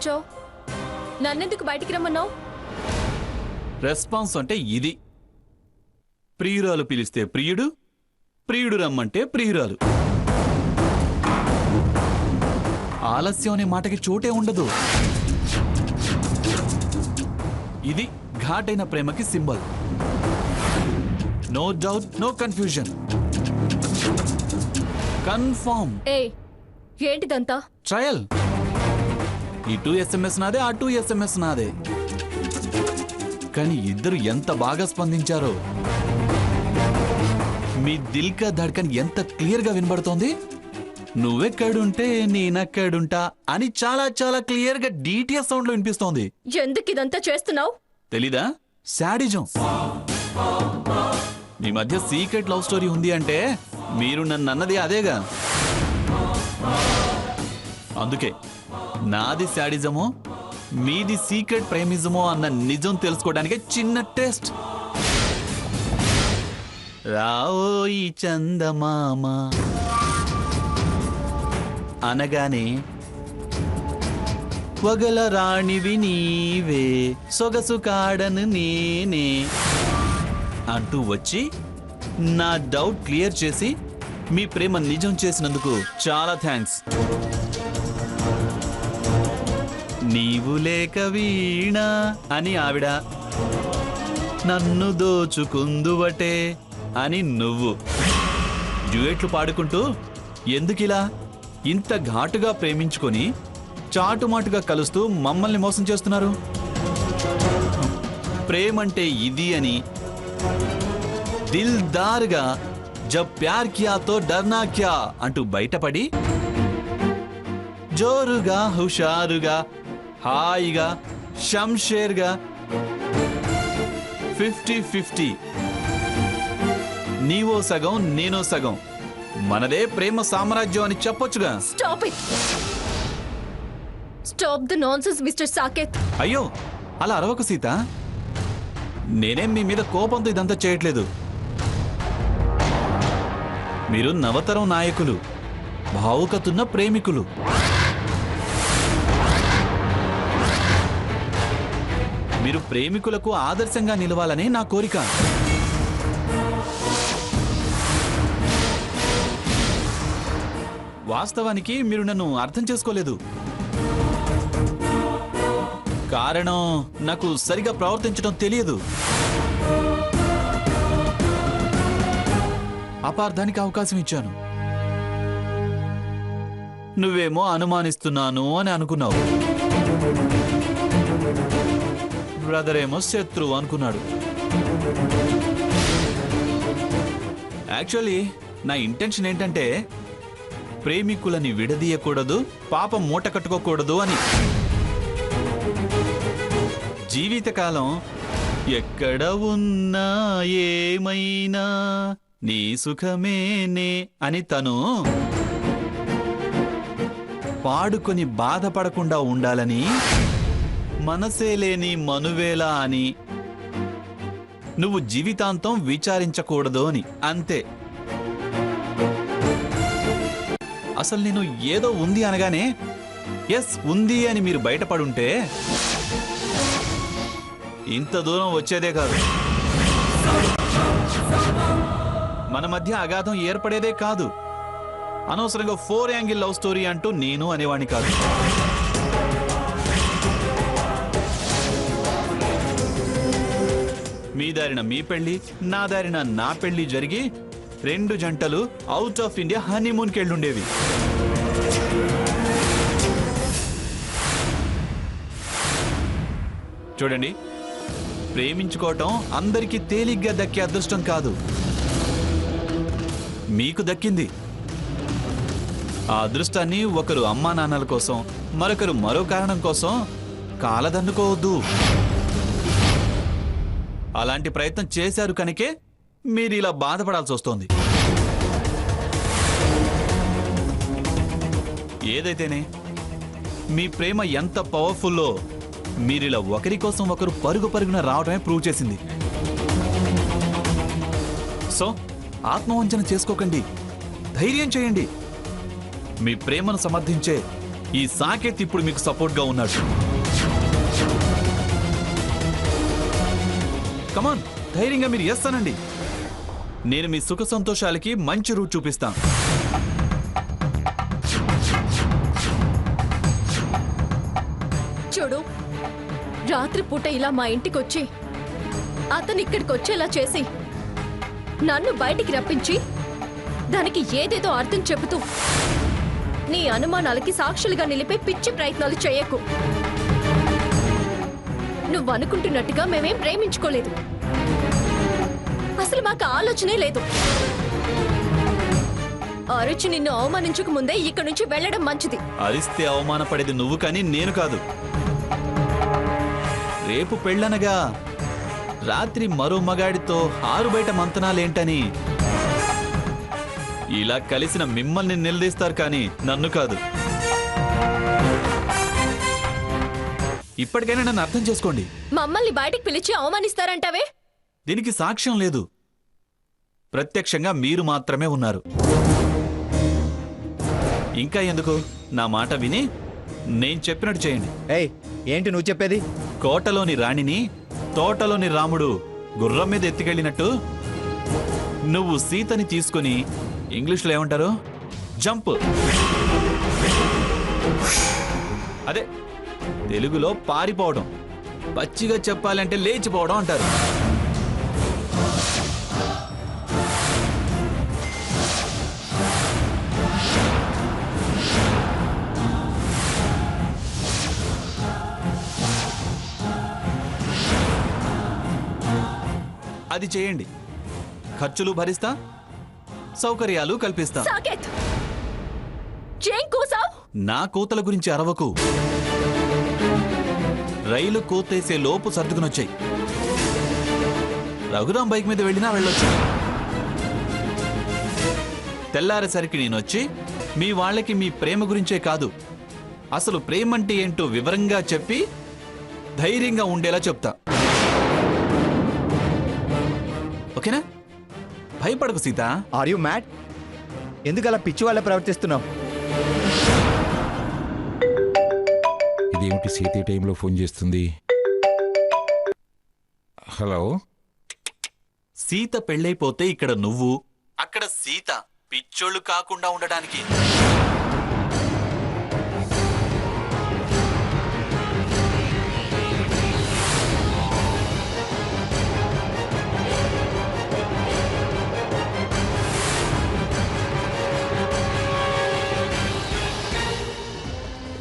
వచ్చావు? నన్నెందుకు బయటికి రమ్మన్నావు? రెస్పాన్స్ అంటే ఇది. ప్రియురాలు పిలిస్తే ప్రియుడు, ప్రియుడు రమ్మంటే ప్రియురాలు. ఆలస్యం అనే మాటకి చోటే ఉండదు. ఇది ఘాటైన ప్రేమకి symbol. No doubt, no confusion, confirm. ఏంటిదంతా? ట్రయల్. ఈ 2 SMS నాదే, ఆ 2 SMS నాదే. కానీ ఇద్దరు ఎంత బాగా స్పందించారో. మీ దిల్ కా ధడ్కన్ ఎంత క్లియర్ గా వినబడుతోంది. నువ్వెక్కడుంటే నేనెక్కడుంటా అని చాలా చాలా క్లియర్ గా డీటీఎస్ సౌండ్ లో వినిపిస్తోంది. ఎందుకు ఇదంతా చేస్తున్నావు? తెలీదా? శాడిజం. మీ మధ్య సీక్రెట్ లవ్ స్టోరీ ఉంది అంటే మీరు నన్ను అన్నది అదేగా. అందుకే నాది శాడిజమో మీది సీక్రెట్ ప్రేమిజమో అన్న నిజం తెలుసుకోవడానికి చిన్న టెస్ట్. రావోయి చందమామ అనగానే వగల రాణివి నీవే, సొగసు కాడను నేనే అంటూ వచ్చి నా డౌట్ క్లియర్ చేసి మీ ప్రేమ నిజం చేసినందుకు చాలా థ్యాంక్స్. నీవు లేక వీణ అని ఆవిడ, నన్ను దోచుకుందువటే అని నువ్వు డ్యూయెట్లు పాడుకుంటూ ఎందుకిలా ఇంత ఘాటుగా ప్రేమించుకొని చాటుమాటుగా కలుస్తూ మమ్మల్ని మోసం చేస్తున్నారు? ప్రేమంటే ఇది అని దిల్దార్గా జబ్ ప్యార్ కియా తో డర్నా క్యా అంటూ బయటపడి జోరుగా హుషారుగా హాయిగా షంషేర్గా 50-50 నీవో సగం నేనో సగం మనదే ప్రేమ సామ్రాజ్యం అని చెప్పొచ్చుగా. Stop the nonsense Mister Saketh. అయ్యో అలా అరవకు సీత. నేనేం మీ మీద కోపంతో ఇదంతా చేయట్లేదు. మీరు నవతరం నాయకులు, భావుకతున్న ప్రేమికులు. మీరు ప్రేమికులకు ఆదర్శంగా నిలవాలని నా కోరిక. వాస్తవానికి మీరు నన్ను అర్థం చేసుకోలేదు. కారణం నాకు సరిగా ప్రవర్తించడం తెలియదు. అపార్థానికి అవకాశం ఇచ్చాను. నువ్వేమో అనుమానిస్తున్నాను అని అనుకున్నావు. బ్రదర్ ఏమో శత్రువు అనుకున్నాడు. యాక్చువల్లీ నా ఇంటెన్షన్ ఏంటంటే ప్రేమికులని విడదీయకూడదు, పాపం మూట కట్టుకోకూడదు అని. జీవితకాలం ఎక్కడ ఉన్నా ఏమైనా నీ సుఖమేనే అని తను పాడుకొని బాధపడకుండా ఉండాలని, మనసే లేని మనువేలా అని, నువ్వు జీవితాంతం విచారించకూడదు అని. అంతే. అసలు నేను ఏదో ఉంది అనగానే ఎస్ ఉంది అని మీరు బయటపడుంటే ఇంత దూరం వచ్చేదే కాదు. మన మధ్య అగాధం ఏర్పడేదే కాదు. అనవసరంగా 4 యాంగిల్ లవ్ స్టోరీ అంటూ నేను అనేవాణ్ణి కాదు. మీ దారిన మీ పెళ్లి, నా దారిన నా పెళ్లి జరిగి 2 జంటలు అవుట్ ఆఫ్ ఇండియా హనీమూన్కి వెళ్ళుండేవి. చూడండి, ప్రేమించుకోవటం అందరికీ తేలిగ్గా దక్కే అదృష్టం కాదు. మీకు దక్కింది. ఆ అదృష్టాన్ని ఒకరు అమ్మా నాన్నల కోసం, మరొకరు మరో కారణం కోసం కాలదన్నుకోవద్దు. అలాంటి ప్రయత్నం చేశారు కనుకే మీరు ఇలా బాధపడాల్సి వస్తోంది. ఏదైతేనే మీ ప్రేమ ఎంత పవర్ఫుల్లో మీరిలా ఒకరి కోసం ఒకరు పరుగు పరుగున రావడమే ప్రూవ్ చేసింది. సో ఆత్మవంచన చేసుకోకండి, ధైర్యం చేయండి. మీ ప్రేమను సమర్థించే ఈ సాకేత్ ఇప్పుడు మీకు సపోర్ట్ గా ఉన్నాడు. కమాన్, ధైర్యంగా మీరు ఎస్ అనండి. నేను మీ సుఖ సంతోషాలకి మంచి రూట్ చూపిస్తాను. చూడు, రాత్రిపూట ఇలా మా ఇంటికి వచ్చి అతను ఇక్కడికి వచ్చేలా చేసి నన్ను బయటికి రప్పించి దానికి ఏదేదో అర్థం చెబుతూ నీ అనుమానాలకి సాక్షులుగా నిలిపే పిచ్చి ప్రయత్నాలు చేయకు. నువ్వు అనుకుంటున్నట్టుగా మేమేం ప్రేమించుకోలేదు. అసలు మాకు ఆలోచనే లేదు. అరుచి నిన్ను అవమానించక ముందే ఇక్కడి నుంచి వెళ్ళడం మంచిది. అరిస్తే అవమానపడేది నువ్వు కానీ నేను కాదు. రేపు పెళ్ళనగా రాత్రి మరో మగాడితో హారు బయట మంతనాలేంటని ఇలా కలిసిన మిమ్మల్ని నిలదీస్తారు కానీ నన్ను కాదు. ఇప్పటికైనా నన్ను అర్థం చేసుకోండి. మమ్మల్ని బయటికి పిలిచి అవమానిస్తారంటావే? దీనికి సాక్ష్యం లేదు. ప్రత్యక్షంగా మీరు మాత్రమే ఉన్నారు. ఇంకా ఎందుకు, నా మాట విని నేను చెప్పినట్టు చేయండి. ఏయ్, ఏంటి నువ్వు చెప్పేది? కోటలోని రాణిని తోటలోని రాముడు గుర్రం మీద ఎత్తుకెళ్ళినట్టు నువ్వు సీతని తీసుకుని, ఇంగ్లీష్లో ఏమంటారు, జంప్, అదే తెలుగులో పారిపోవడం, పచ్చిగా చెప్పాలంటే లేచిపోవడం అంటారు. అది చేయండి. ఖర్చులు భరిస్తా, సౌకర్యాలు కల్పిస్తా. సాకేత్, ఏం కూసావ్? నా కూతల గురించి అరవకు. రైలు కూతేసే లోపు సర్దుకునొచ్చాయి. రఘురాం బైక్ మీద వెళ్ళినా వెళ్ళొచ్చు. తెల్లారేసరికి నేనొచ్చి మీ వాళ్ళకి మీ ప్రేమ గురించే కాదు, అసలు ప్రేమంటే ఏంటో వివరంగా చెప్పి ధైర్యంగా ఉండేలా చెప్తా. ఓకేనా? భయపడకు సీత. Are you mad? ఎందుకు అలా పిచ్చి వాళ్ళ ప్రవర్తిస్తున్నావు? ఇదేమిటి సీత ఈ టైంలో ఫోన్ చేస్తుంది? హలో, సీత పెళ్ళైపోతే ఇక్కడ నువ్వు, అక్కడ సీత పిచ్చోళ్ళు కాకుండా ఉండడానికి.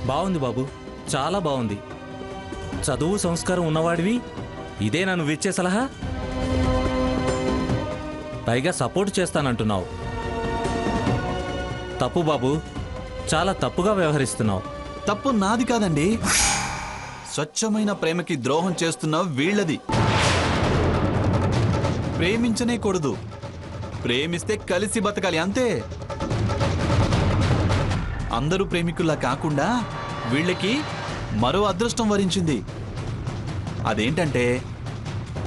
బాగుంది బాబు, చాలా బాగుంది. చదువు సంస్కారం ఉన్నవాడివి, ఇదే నన్ను ఇచ్చే సలహా? పైగా సపోర్ట్ చేస్తానంటున్నావు. తప్పు బాబు, చాలా తప్పుగా వ్యవహరిస్తున్నావు. తప్పు నాది కాదండి, స్వచ్ఛమైన ప్రేమకి ద్రోహం చేస్తున్న వీళ్ళది. ప్రేమించనే కూడదు, ప్రేమిస్తే కలిసి బతకాలి, అంతే. అందరూ ప్రేమికుల్లా కాకుండా వీళ్ళకి మరో అదృష్టం వరించింది. అదేంటంటే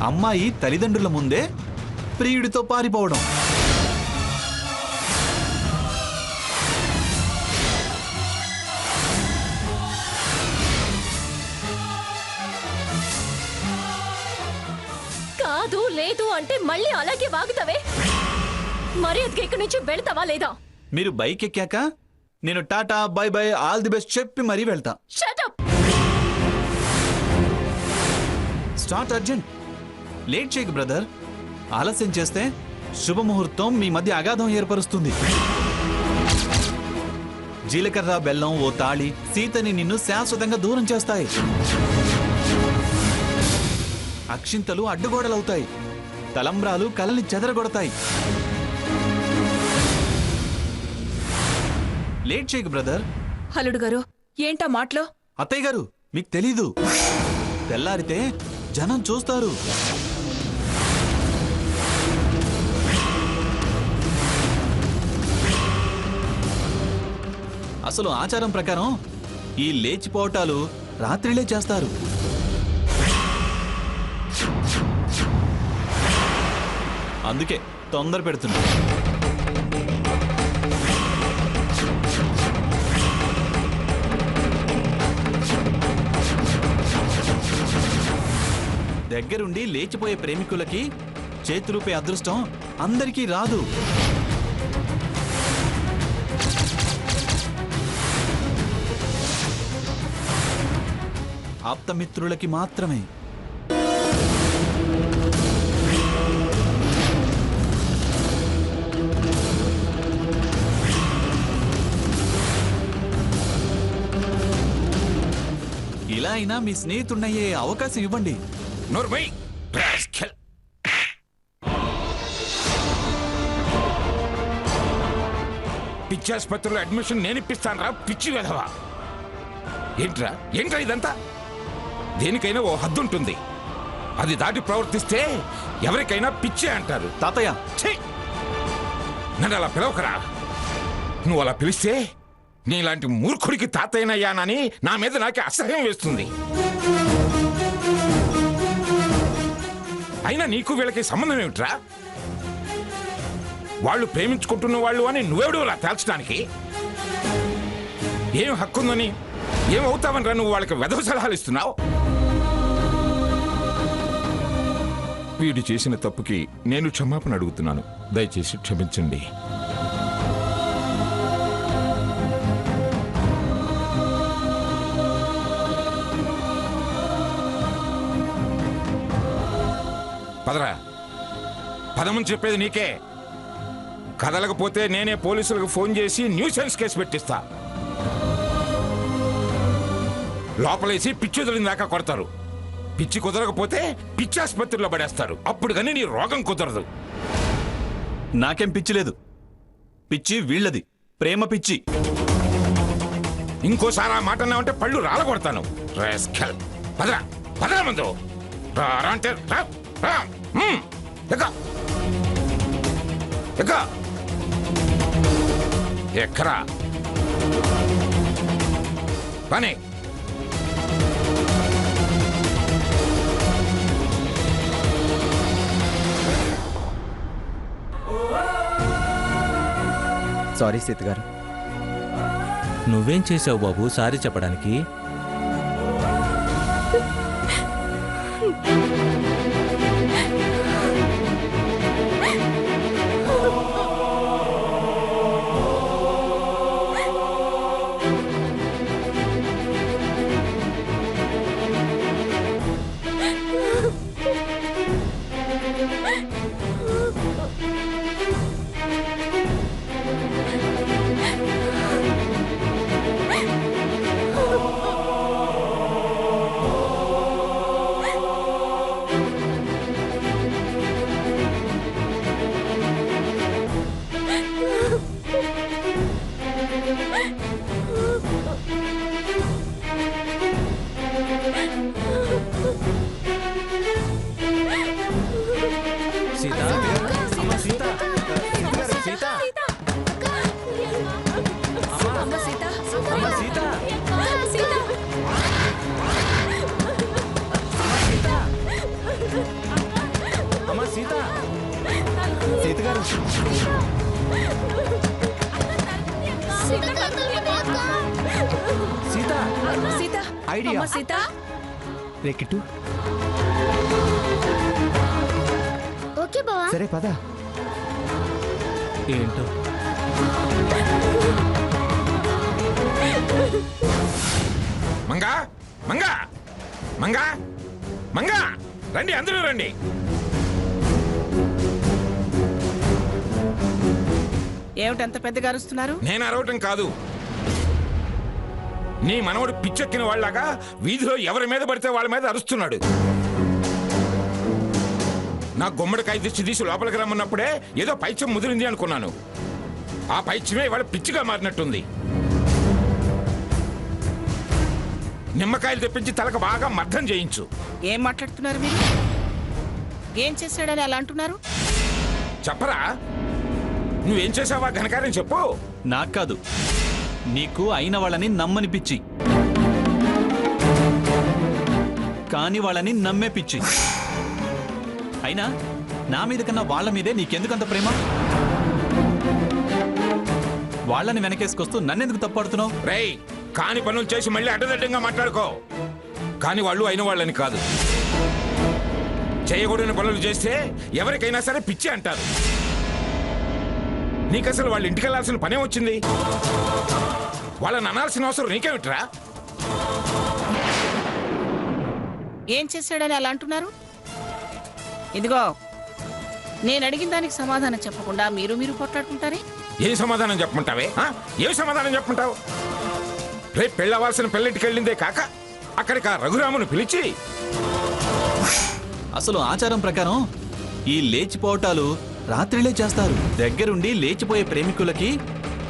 అమ్మాయి తల్లిదండ్రుల ముందే ప్రియుడితో పారిపోవడం. కాదు లేదు అంటే మళ్ళీ అలాగే వాగుతావే. మర్యాదగా ఇక్కడి నుంచి వెళ్తావా లేదా? మీరు బైక్ ఎక్కాక నేను tata bye by all the best చెప్పి మరీ వెళ్తా. Shut up. Start urgent. Late చేయకు బ్రదర్. ఆలస్యం చేస్తే శుభముహూర్తం మీ మధ్య అగాధం ఏర్పరుస్తుంది. జీలకర్ర బెల్లం ఓ తాళి సీతని నిన్ను శాశ్వతంగా దూరం చేస్తాయి. అక్షింతలు అడ్డుగోడలవుతాయి. తలంబ్రాలు కలని చెదరగొడతాయి. లేట్ చేయకు బ్రదర్. హలుడు గారు, ఏంటా మాటలో? అత్తయ్య గారు, మీకు తెలీదు, తెల్లారితే జనం చూస్తారు. అసలు ఆచారం ప్రకారం ఈ లేచిపోవటాలు రాత్రిలే చేస్తారు. అందుకే తొందర పెడుతున్నా. దగ్గరుండి లేచిపోయే ప్రేమికులకి చేతులూపే అదృష్టం అందరికీ రాదు. ఆప్తమిత్రులకి మాత్రమే. ఇలా అయినా మీ స్నేహితుడయ్యే అవకాశం ఇవ్వండి. నోర్మై రాస్కెల్. పిచ్చాసుపత్రిలో అడ్మిషన్ నేను ఇప్పిస్తాను రా పిచ్చి వెధవా. ఏంట్రా ఏంట్రా ఇదంతా? దేనికైనా ఓ హద్దు ఉంటుంది. అది దాటి ప్రవర్తిస్తే ఎవరికైనా పిచ్చే అంటారు. తాతయ్య, ఛీ! నన్ను అలా పిలవకరా. నువ్వు అలా పిలిస్తే నీలాంటి మూర్ఖుడికి తాతయ్యనయ్యానని నా మీద నాకే అసహ్యం వేస్తుంది. అయినా నీకు వీళ్ళకి సంబంధం ఏమిట్రా? వాళ్ళు ప్రేమించుకుంటున్న వాళ్ళు అని నువ్వెవడు అలా తేల్చడానికి? ఏం హక్కుందని, ఏమవుతావని రా నువ్వు వాళ్ళకి వెధవ సలహాలు ఇస్తున్నావు? వీడు చేసిన తప్పుకి నేను క్షమాపణ అడుగుతున్నాను. దయచేసి క్షమించండి. పదరా, పదమని చెప్పేది నీకే. కదలకపోతే నేనే పోలీసులకు ఫోన్ చేసి న్యూసెన్స్ కేసు పెట్టిస్తా. లోపలేసి పిచ్చి వదిలిన దాకా కొడతారు. పిచ్చి కుదరకపోతే పిచ్చి ఆసుపత్రిలో పడేస్తారు. అప్పుడు కానీ నీ రోగం కుదరదు. నాకేం పిచ్చి లేదు. పిచ్చి వీళ్ళది, ప్రేమ పిచ్చి. ఇంకోసారి ఆ మాట అన్నావంటే పళ్ళు రాలగొడతాను. రాస్కెల్. పదరా పదరా ముందు. రా అంటే రా. ఎక్కరా పని. సారీ సీత గారు. నువ్వేం చేసావు బాబు సారీ చెప్పడానికి? సీత గారు, సీత ఐడియా. సీత రేకిట్టు. ఓకే బావా. సరే పద. ఏంటో మంగా మంగా మంగా మంగా రండి, అందరూ రండి. ఏమిటంత పెద్దగా అరుస్తున్నారు? నేను అరవటం కాదు. నీ మనవడు పిచ్చెక్కిన వాళ్ళగా వీధిలో ఎవరి మీద పడితే వాళ్ళ మీద అరుస్తున్నాడు. నా గుమ్మడికాయ దిష్టి తీసి లోపలికి రమ్మన్నప్పుడే ఏదో పైత్యం ముదిరింది అనుకున్నాను. ఆ పైత్యమే ఇవాళ పిచ్చిగా మారినట్టుంది. నిమ్మకాయలు తెప్పించి తలకు బాగా మర్దం చేయించు. ఏం మాట్లాడుతున్నారు మీరు? ఏం చేశాడని అలా అంటున్నారు? చెప్పరా, నువ్వేం చేసావా ఘనకార్యం చెప్పు. నాకు కాదు, నీకు అయిన వాళ్ళని నమ్మని పిచ్చి, కాని వాళ్ళని నమ్మే పిచ్చి. అయినా నా మీద కన్నా వాళ్ళ మీదే నీకెందుకంత ప్రేమ? వాళ్ళని వెనకేసుకొస్తూ నన్నెందుకు తప్పుడుతున్నావు? రేయ్, కాని పనులు చేసి మళ్ళీ అడ్డదడ్డంగా మాట్లాడుకో. కాని వాళ్ళు అయిన వాళ్ళని కాదు. చేయకూడని పనులు చేస్తే ఎవరికైనా సరే పిచ్చి అంటారు. నీకసలు వాళ్ళ ఇంటికి వెళ్ళాల్సిన పనే వచ్చింది. వాళ్ళని అనాల్సిన అవసరం నీకేమిట్రా? ఏం చేశాడని అలా అంటున్నారు? ఇదిగో, నేను అడిగిన దానికి సమాధానం చెప్పకుండా మీరు కొట్లాడుకుంటారే. ఏం సమాధానం చెప్పమంటావే? ఏం సమాధానం చెప్పమంటావు? రేపు పెళ్ళవలసిన పెళ్ళింటికి వెళ్ళిందే కాక అక్కడికి ఆ రఘురామును పిలిచి, అసలు ఆచారం ప్రకారం ఈ లేచిపోవటాలు రాత్రిలే చేస్తారు. దగ్గరుండి లేచిపోయే ప్రేమికులకి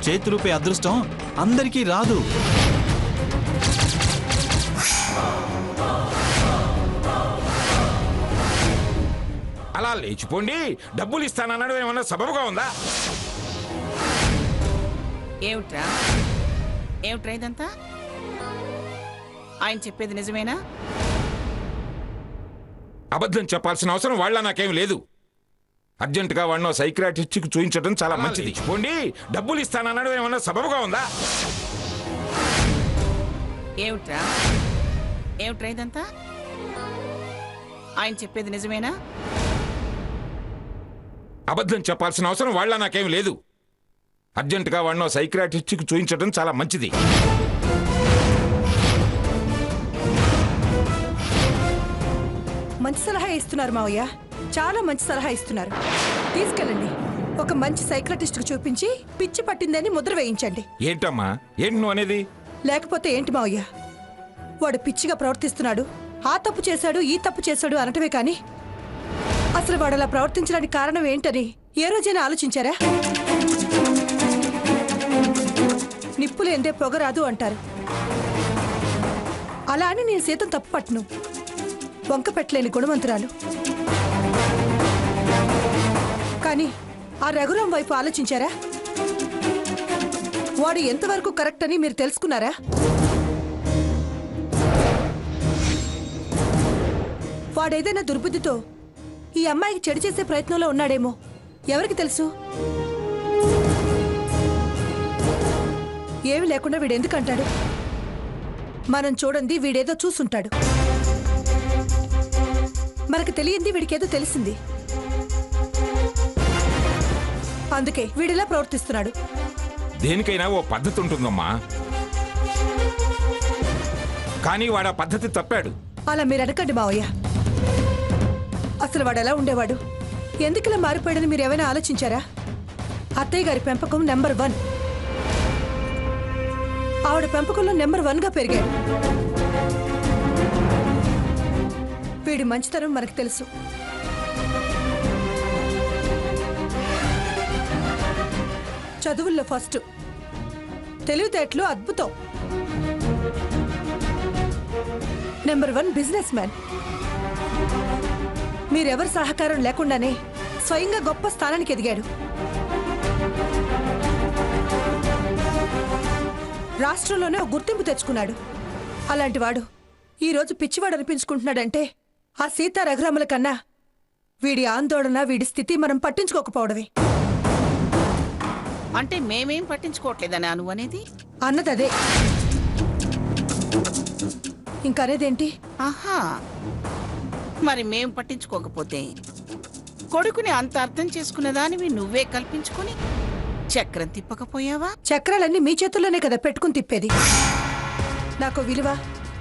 చేతులూపే అదృష్టం అందరికీ రాదు. అలా లేచిపోండి డబ్బులు ఇస్తానన్నాడు ఏమన్నా సబబుగా ఉందా? ఏమిట్రా ఇదంతా? ఆయన చెప్పేది నిజమేనా? అబద్ధం చెప్పాల్సిన అవసరం వాళ్ళ నాకేం లేదు. అర్జెంటుగా వాడినో సైక్రాటిస్ట్కి చూపించడం చాలా మంచిది. పోండి డబ్బులు ఇస్తానన్నాడు ఏమన్నా సబబుగా ఉందా? ఏమిట్రా ఇదంతా? ఆయన చెప్పేది నిజమేనా? అబద్ధం చెప్పాల్సిన అవసరం వాళ్ళ నాకేం లేదు. అర్జెంటుగా వాడినో సైక్రాటిస్ట్కి చూపించడం చాలా మంచిది. మంచి సలహా ఇస్తున్నారు మావయ్య, చాలా మంచి సలహా ఇస్తున్నారు. తీసుకెళ్ళండి, ఒక మంచి సైక్రటిస్ట్ కు చూపించి పిచ్చి పట్టిందని ముద్ర వేయించండి. ఏంటమ్మా ఏంటి నువ్వు అనేది? లేకపోతే ఏంటి మావయ్య, వాడు పిచ్చిగా ప్రవర్తిస్తున్నాడు, ఆ తప్పు చేశాడు ఈ తప్పు చేశాడు అనటమే కాని అసలు వాడు అలా ప్రవర్తించడానికి కారణం ఏంటని ఏ రోజైనా ఆలోచించారా? నిప్పులేందే పొగరాదు అంటారు. అలా అని నేను సీతం తప్పు పట్టును, వంక పెట్టలేని గుణవంతురాలు. కానీ ఆ రఘురాం వైపు ఆలోచించారా? వాడు ఎంతవరకు కరెక్ట్ అని మీరు తెలుసుకున్నారా? వాడేదైనా దుర్బుద్ధితో ఈ అమ్మాయికి చెడు చేసే ప్రయత్నంలో ఉన్నాడేమో, ఎవరికి తెలుసు? ఏమి లేకుండా వీడెందుకంటాడు? మనం చూడండి, వీడేదో చూసుంటాడు. మనకు తెలియంది వీడికేదో తెలిసింది, అందుకే వీడిలా ప్రవర్తిస్తున్నాడు. దేనికైనా ఓ పద్ధతి ఉంటుందమ్మా, కానీ వాడు ఆ పద్ధతి తప్పాడు. అలా మీరు అనకండి మావయ్య. అసలు వాడు ఎలా ఉండేవాడు, ఎందుకులా మారిపోయాడని మీరు ఏమైనా ఆలోచించారా? అత్తయ్య గారి పెంపకం నెంబర్ 1, ఆవిడ పెంపకంలో నెంబర్ 1గా పెరిగాడు. వీడి మంచితనం మనకు తెలుసు. చదువుల్లో ఫస్ట్, తెలివితేటలు అద్భుతం, నెంబర్ 1 బిజినెస్ మ్యాన్. మీరెవరి సహకారం లేకుండానే స్వయంగా గొప్ప స్థానానికి ఎదిగాడు. రాష్ట్రంలోనే ఒక గుర్తింపు తెచ్చుకున్నాడు. అలాంటి వాడు ఈరోజు పిచ్చివాడు అనిపించుకుంటున్నాడంటే ఆ సీతా రఘురాముల కన్నా వీడి ఆందోళన, వీడి స్థితి మనం పట్టించుకోకపోవడమే. అంటే మేమేం పట్టించుకోవట్లేదని నువ్వు అనేది? అన్నదదే, ఇంకనేదేంటి? ఆహా, మరి మేం పట్టించుకోకపోతే కొడుకుని అంత అర్థం చేసుకునేదానివి నువ్వే కల్పించుకుని చక్రం తిప్పకపోయావా? చక్రాలన్నీ మీ చేతుల్లోనే కదా పెట్టుకుని తిప్పేది. నాకు విలువ,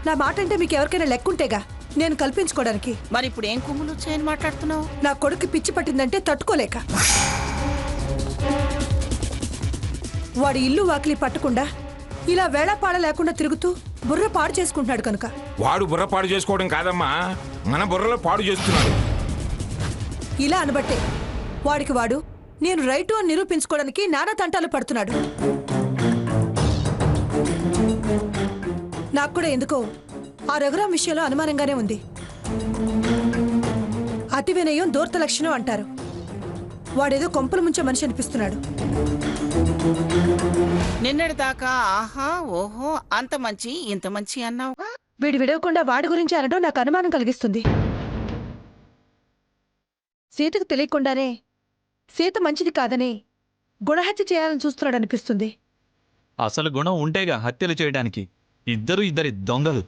నా మాట అంటే మీకు ఎవరికైనా లెక్కుంటేగా నేను కల్పించుకోవడానికి. మరి ఇప్పుడు ఏం కొమ్ములు వచ్చాయని మాట్లాడుతున్నావు? నా కొడుకు పిచ్చి పట్టిందంటే తట్టుకోలేక, వాడి ఇల్లు వాకిలి పట్టకుండా ఇలా వేళాపాడ లేకుండా తిరుగుతూ బుర్ర పాడు చేసుకుంటున్నాడు కనుక. వాడు బుర్ర పాడు చేసుకోవడం కాదమ్మా, మన బుర్రలో పాడు చేస్తున్నాడు. ఇలా అనబట్టే వాడికి వాడు నేను రైటు అని నిరూపించుకోవడానికి నానా తంటాలు పడుతున్నాడు. నాకు కూడా ఎందుకో ఆ రఘురాం విషయంలో అనుమానంగానే ఉంది. అతి వినయం దూర్త లక్షణం అంటారు. వాడేదో కొంపల ముంచే మనిషి అనిపిస్తున్నాడు. నిన్నటి దాకా ఆహా ఓహో అంత మంచి ఇంత మంచి అన్నావుగా. వీడు విడవకుండా వాడి గురించి అనడం నాకు అనుమానం కలిగిస్తుంది. సీతకు తెలియకుండానే సీత మంచిది కాదని గుణహత్య చేయాలని చూస్తున్నాడు అనిపిస్తుంది. అసలు గుణం ఉంటేగా హత్యలు చేయడానికి. ఇద్దరు ఇద్దరి దొంగలు.